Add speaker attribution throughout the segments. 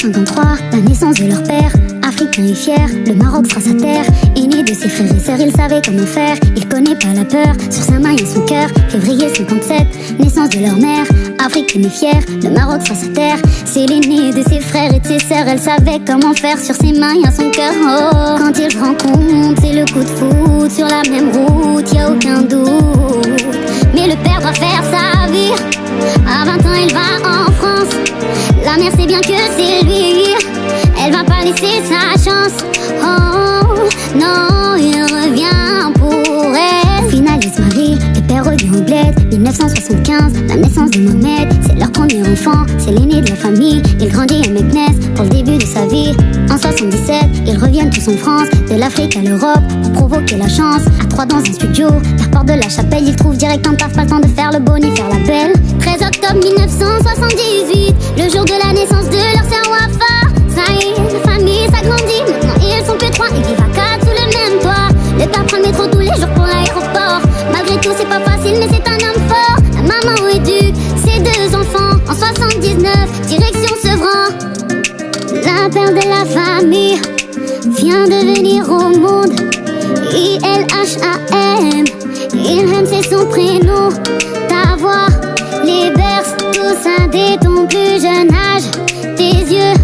Speaker 1: 1953, la naissance de leur père. Africain et fier, le Maroc sera sa terre. Aîné de ses frères et sœurs, il savait comment faire. Il connaît pas la peur, sur sa main et son cœur. Février 57, naissance de leur mère. Africaine et fière, le Maroc sera sa terre. C'est l'aîné de ses frères et de ses sœurs. Elle savait comment faire, sur ses mains et à son cœur. Oh, quand ils se rencontrent, c'est le coup de foudre. Sur la même route, y a aucun doute. Mais le père doit faire sa vie. À 20 ans, il va en France. La mère sait bien que c'est lui. Elle va pas laisser sa chance. Oh non, il revient pour elle. Finalise Marie, le père revient au bled. 1975, la naissance de Mohamed. C'est leur premier enfant, c'est l'aîné de la famille. Il grandit à Meknès pour le début de sa vie. En 77, ils reviennent tous en France. De l'Afrique à l'Europe, pour provoquer la chance. À 3 dans un studio, vers Porte de la Chapelle. Ils trouvent direct un taf, pas le temps de faire le beau ni faire la belle. 13 octobre 1978, le jour de la naissance de leur sœur Wafa. Ça y est, la famille s'agrandit. Maintenant ils sont que 3 et vivent à 4 sous le même toit. Le père prend le métro tous les jours pour l'aéroport. Malgré tout c'est pas facile mais c'est un homme fort. La maman éduque ses 2 enfants. En 79, direction Sevran. La père de la famille vient de venir au monde. ILHAM, Ilham c'est son prénom. Ta voix les berce tout ça dès ton plus jeune âge. Tes yeux,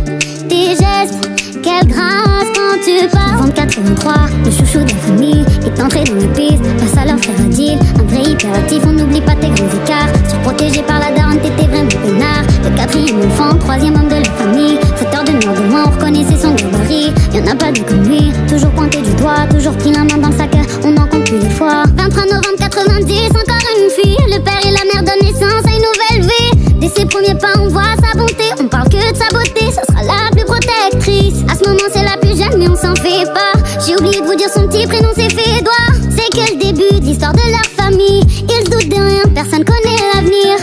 Speaker 1: tes gestes, quelle grâce quand tu parles. En 83, le chouchou de la famille est entré dans la piste. Passe à leur frère Adil, un vrai hyperactif. On n'oublie pas tes grands écarts. Surprotégé par la daronne, t'étais vraiment peinard. Le 4e enfant, 3e homme de la famille. Fauteur de nord de loin, on reconnaissait son gabarit. Y'en a pas de comme lui, toujours pointé du doigt. Toujours pris la main dans le sac, on n'en compte plus les fois. 23 novembre 90, encore une fille. Le père et la mère donnent naissance à une nouvelle vie. Dès ses premiers pas, on voit sa bonté. On parle que de sa beauté, ce sera la plus protectrice. À ce moment, c'est la plus jeune, mais on s'en fait pas. J'ai oublié de vous dire son petit prénom, c'est Fédois. C'est que le début de l'histoire de leur famille. Ils se doutent de rien, personne connaît l'avenir.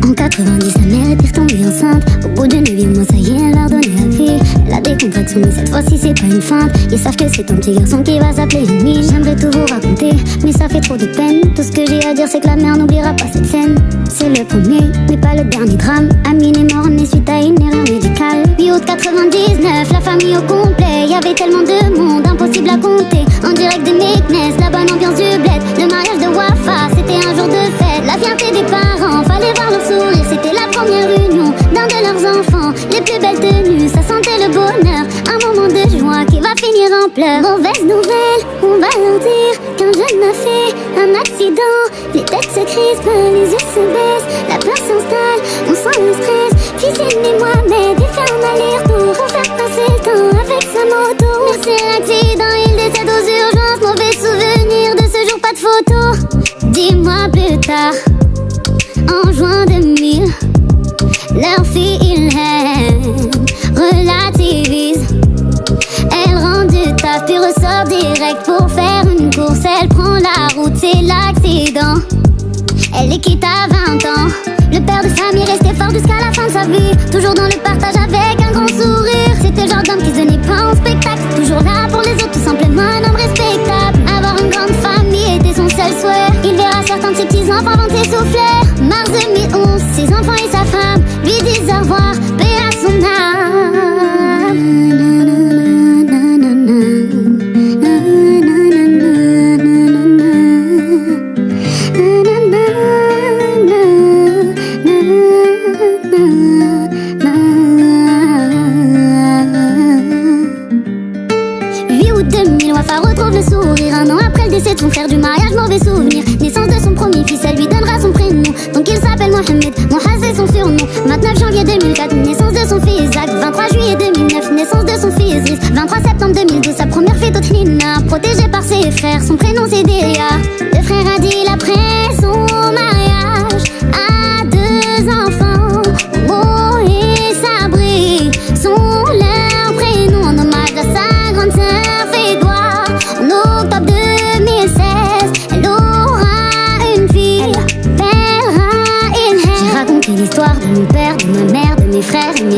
Speaker 1: En 90, sa mère était retombée enceinte. Au bout de 9e mois, ça y est, elle leur donnait la vie. Elle a des contractions, mais cette fois-ci, c'est pas une feinte. Ils savent que c'est un petit garçon qui va s'appeler Rémi. J'aimerais tout vous raconter, mais ça fait trop de peine. Tout ce que j'ai à dire, c'est que la mère n'oubliera pas cette scène. C'est le premier, mais pas le dernier drame. Amine est mort, mais suite à une erreur médicale. 8 août 99, la famille au complet. Y avait tellement de monde, impossible à compter. En direct de Meknès, la bonne ambiance du bled. Le mariage de Wafa, c'était un jour de fête. La fierté des parents, fallait voir leur sourire. C'était la première union d'un de leurs enfants. Les plus belles tenues, ça sentait le bonheur. Un moment de joie qui va finir en pleurs. Mauvaise nouvelle, on va leur dire qu'un jeune a fait un accident. Les têtes se crispent, les yeux se baissent. La peur s'installe, on sent le stress. Fils aîné Mohamed, il fait un aller-retour pour faire passer le temps avec sa moto. Mais c'est l'accident, il décède aux urgences. Mauvais souvenir de ce jour, pas de photo. 10 mois plus tard, en juin 2000, leur fille Ilham relativise. Elle rentre du taf puis ressort direct pour faire une course. Elle prend la route, c'est l'accident. Elle les quitte à 20 ans. Le père de famille restait fort jusqu'à la fin de sa vie. Toujours dans le partage avec un grand sourire. C'était le genre d'homme qui se donnait pas en spectacle. Toujours là pour les autres, tout simplement un homme respectable. Avoir une grande famille était son seul souhait. Il verra certains de ses petits-enfants vendre ses soufflets. Mars 2011, ses enfants et sa femme lui disent au revoir, paix à son âme. Wafa retrouve le sourire. Un an après le décès de son frère, du mariage, mauvais souvenir. Naissance de son premier fils, elle lui donnera son prénom. Donc il s'appelle Mohamed, Mohaz c'est son surnom. 29 janvier 2004, naissance de son fils Zach. 23 juillet 2009, naissance de son fils Driss. 23 septembre 2012, sa première fille Totrina. Protégée par ses frères, son prénom c'est Delia. Le frère Adil après son mariage a 2 enfants, Mo et Sabri sont leurs prénoms en hommage à sa grande sœur Fédois. En octobre 2016, elle aura une fille, elle l'appellera Ilham. J'ai raconté l'histoire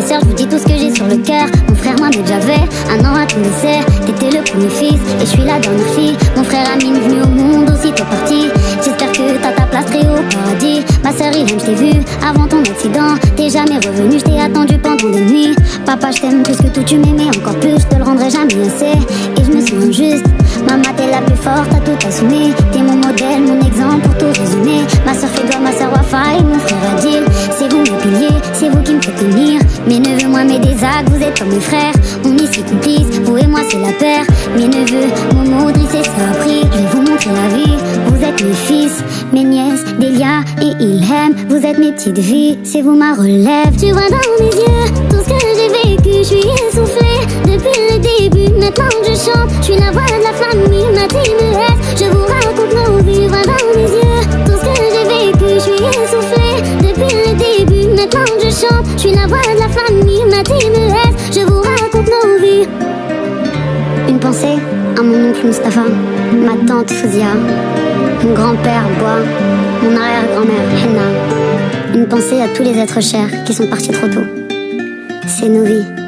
Speaker 1: sœurs, je vous dis tout ce que j'ai sur le cœur. Mon frère Mohamed, j'avais un an à ton décès. T'étais le premier fils et je suis la dernière fille. Mon frère Amine venu au monde aussitôt parti. J'espère que t'as ta place très haut au paradis. Ma sœur Ilham, je t'ai vu avant ton accident. T'es jamais revenu, je t'ai attendu pendant des nuits. Papa, je t'aime plus que tout, tu m'aimais encore plus. Je te le rendrai jamais assez et je me sens injuste. Maman, t'es la plus forte, t'as tout assumé. T'es mon modèle, mon exemple pour tout résumer. Ma soeur Fego, ma soeur Wafa et mon frère Adil. C'est vous mes piliers, c'est vous qui me faites tenir. Mes neveux, moi, mes Désac, vous êtes comme mes frères. On est si complices, vous et moi c'est la paire. Mes neveux, Momo, Driss et Sabri. Je vais vous montrer la vie, vous êtes mes fils. Mes nièces, Delia et Ilham. Vous êtes mes petites vies, c'est vous ma relève. Tu vois dans mes yeux, tout ce que j'ai vécu. Je suis essoufflée depuis le début. Maintenant que je chante, je suis la voix de la famille. Ma team est, je vous raconte nos vies. Vois dans mes yeux, tout ce que j'ai vécu. Je suis essoufflée depuis le début. Maintenant que je chante, je suis la voix de la famille. Ma team est, je vous raconte nos vies. Une pensée à mon oncle Mustapha, ma tante Fouzia, mon grand-père Bois, mon arrière-grand-mère Henna. Une pensée à tous les êtres chers qui sont partis trop tôt. C'est nos vies.